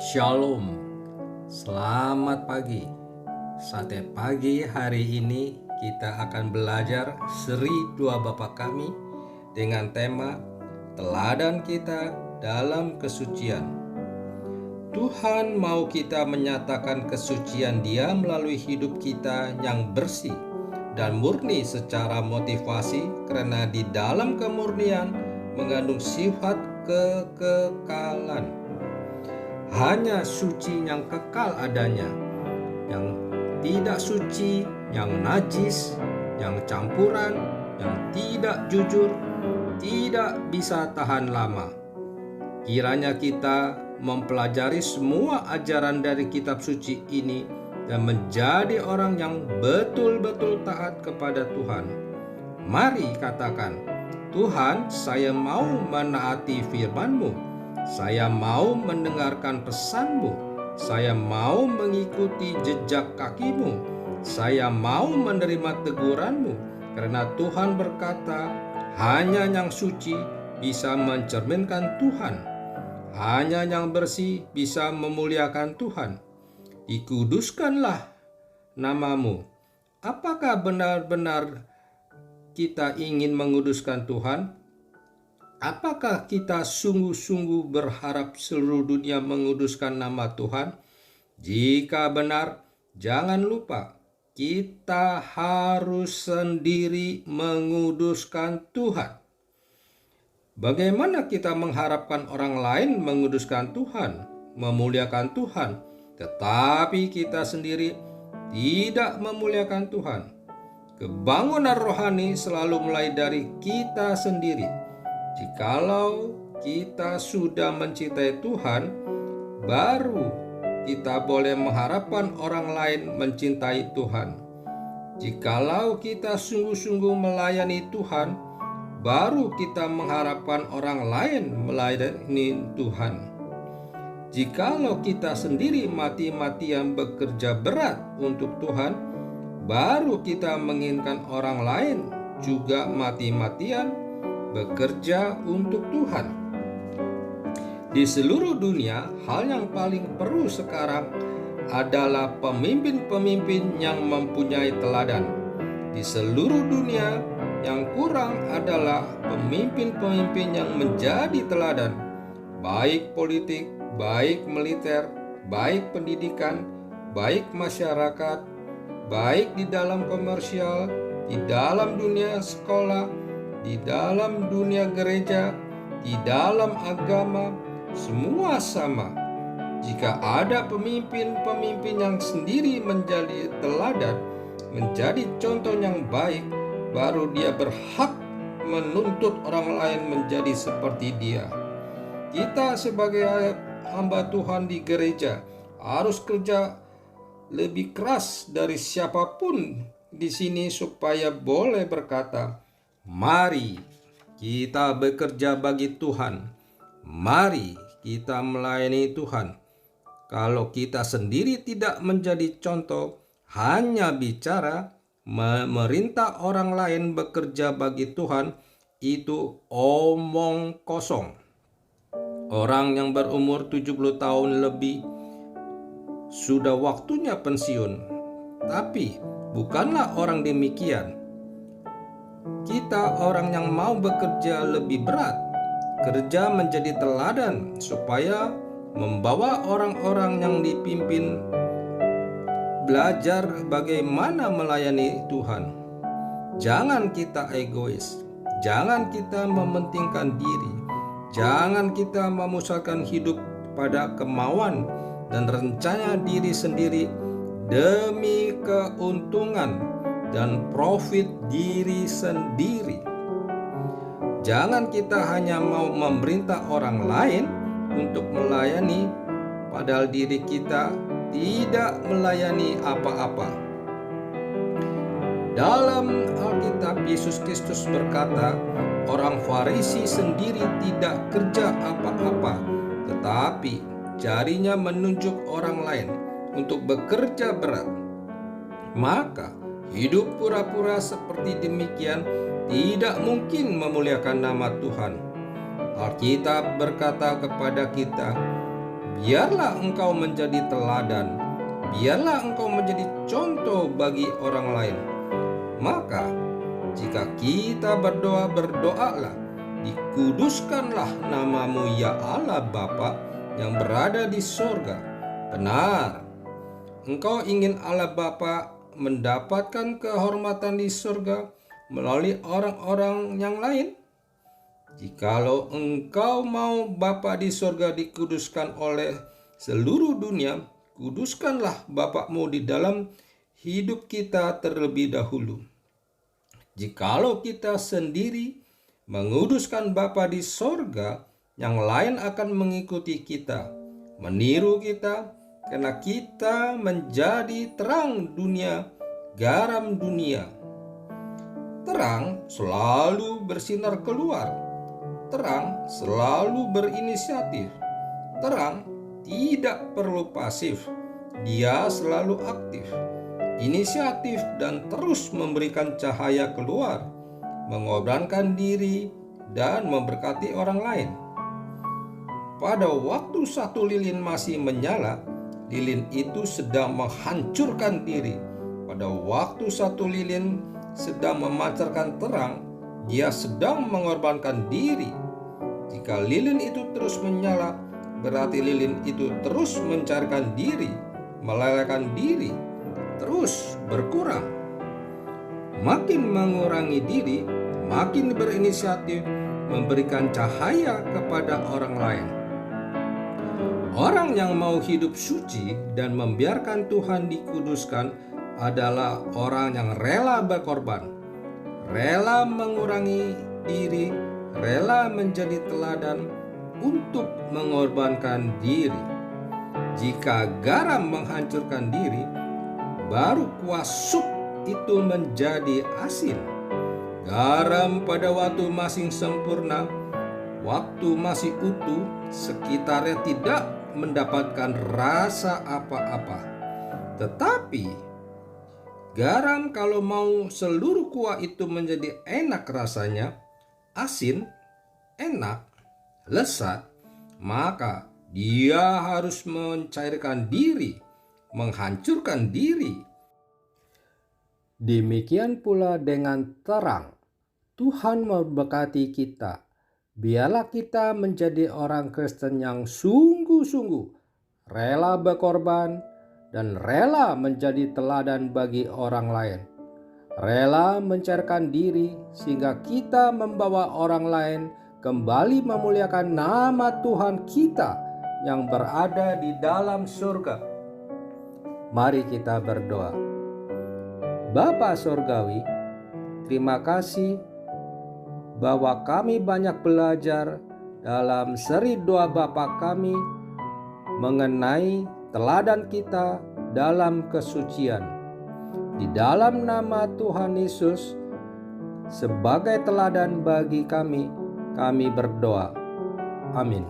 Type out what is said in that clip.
Shalom, selamat pagi. Sate pagi hari ini kita akan belajar seri Doa Bapa Kami dengan tema Teladan Kita dalam Kesucian. Tuhan mau kita menyatakan kesucian Dia melalui hidup kita yang bersih dan murni secara motivasi, karena di dalam kemurnian mengandung sifat kekekalan. Hanya suci yang kekal adanya, yang tidak suci, yang najis, yang campuran, yang tidak jujur, tidak bisa tahan lama. Kiranya kita mempelajari semua ajaran dari kitab suci ini dan menjadi orang yang betul-betul taat kepada Tuhan. Mari katakan, Tuhan, saya mau menaati firman-Mu. Saya mau mendengarkan pesan-Mu. Saya mau mengikuti jejak kaki-Mu. Saya mau menerima teguran-Mu. Karena Tuhan berkata, hanya yang suci bisa mencerminkan Tuhan. Hanya yang bersih bisa memuliakan Tuhan. Dikuduskanlah nama-Mu. Apakah benar-benar kita ingin menguduskan Tuhan? Apakah kita sungguh-sungguh berharap seluruh dunia menguduskan nama Tuhan? Jika benar, jangan lupa kita harus sendiri menguduskan Tuhan. Bagaimana kita mengharapkan orang lain menguduskan Tuhan, memuliakan Tuhan, tetapi kita sendiri tidak memuliakan Tuhan? Kebangunan rohani selalu mulai dari kita sendiri. Jikalau kita sudah mencintai Tuhan, baru kita boleh mengharapkan orang lain mencintai Tuhan. Jikalau kita sungguh-sungguh melayani Tuhan, baru kita mengharapkan orang lain melayani Tuhan. Jikalau kita sendiri mati-matian bekerja berat untuk Tuhan, baru kita menginginkan orang lain juga mati-matian bekerja untuk Tuhan. Di seluruh dunia, hal yang paling perlu sekarang adalah pemimpin-pemimpin yang mempunyai teladan. Di seluruh dunia, yang kurang adalah pemimpin-pemimpin yang menjadi teladan, baik politik, baik militer, baik pendidikan, baik masyarakat, baik di dalam komersial, di dalam dunia sekolah, di dalam dunia gereja, di dalam agama, semua sama. Jika ada pemimpin-pemimpin yang sendiri menjadi teladan, menjadi contoh yang baik, baru dia berhak menuntut orang lain menjadi seperti dia. Kita sebagai hamba Tuhan di gereja harus kerja lebih keras dari siapapun di sini supaya boleh berkata, mari kita bekerja bagi Tuhan. Mari kita melayani Tuhan. Kalau kita sendiri tidak menjadi contoh, hanya bicara, memerintah orang lain bekerja bagi Tuhan, itu omong kosong. Orang yang berumur 70 tahun lebih sudah waktunya pensiun. Tapi bukanlah orang demikian. Kita orang yang mau bekerja lebih berat, kerja menjadi teladan supaya membawa orang-orang yang dipimpin belajar bagaimana melayani Tuhan. Jangan kita egois, jangan kita mementingkan diri, jangan kita memusatkan hidup pada kemauan dan rencana diri sendiri demi keuntungan dan profit diri sendiri. Jangan kita hanya mau memerintah orang lain untuk melayani, padahal diri kita tidak melayani apa-apa. Dalam Alkitab, Yesus Kristus berkata, orang Farisi sendiri tidak kerja apa-apa, tetapi jarinya menunjuk orang lain untuk bekerja berat. Maka hidup pura-pura seperti demikian tidak mungkin memuliakan nama Tuhan. Alkitab berkata kepada kita, biarlah engkau menjadi teladan, biarlah engkau menjadi contoh bagi orang lain. Maka jika kita berdoa, berdoalah, dikuduskanlah namamu ya Allah Bapa yang berada di sorga. Benar, engkau ingin Allah Bapa mendapatkan kehormatan di sorga melalui orang-orang yang lain? Jikalau engkau mau Bapa di sorga dikuduskan oleh seluruh dunia, kuduskanlah Bapakmu di dalam hidup kita terlebih dahulu. Jikalau kita sendiri menguduskan Bapa di sorga, yang lain akan mengikuti kita, meniru kita, karena kita menjadi terang dunia, garam dunia. Terang selalu bersinar keluar, terang selalu berinisiatif, terang tidak perlu pasif, dia selalu aktif, inisiatif dan terus memberikan cahaya keluar, mengorbankan diri dan memberkati orang lain. Pada waktu satu lilin masih menyala, lilin itu sedang menghancurkan diri. Pada waktu satu lilin sedang memancarkan terang, dia sedang mengorbankan diri. Jika lilin itu terus menyala, berarti lilin itu terus mencarikan diri, melelehkan diri, terus berkurang. Makin mengurangi diri, makin berinisiatif memberikan cahaya kepada orang lain. Orang yang mau hidup suci dan membiarkan Tuhan dikuduskan adalah orang yang rela berkorban, rela mengurangi diri, rela menjadi teladan untuk mengorbankan diri. Jika garam menghancurkan diri, baru kuah sup itu menjadi asin. Garam pada waktu masih sempurna, waktu masih utuh, sekitarnya tidak mendapatkan rasa apa-apa. Tetapi garam kalau mau seluruh kuah itu menjadi enak rasanya, asin, enak, lezat, maka dia harus mencairkan diri, menghancurkan diri. Demikian pula dengan terang. Tuhan memberkati kita. Biarlah kita menjadi orang Kristen yang sungguh-sungguh rela berkorban dan rela menjadi teladan bagi orang lain. Rela mencairkan diri sehingga kita membawa orang lain kembali memuliakan nama Tuhan kita yang berada di dalam surga. Mari kita berdoa. Bapa Surgawi, terima kasih bahwa kami banyak belajar dalam seri doa Bapa kami mengenai teladan kita dalam kesucian. Di dalam nama Tuhan Yesus, sebagai teladan bagi kami berdoa. Amin.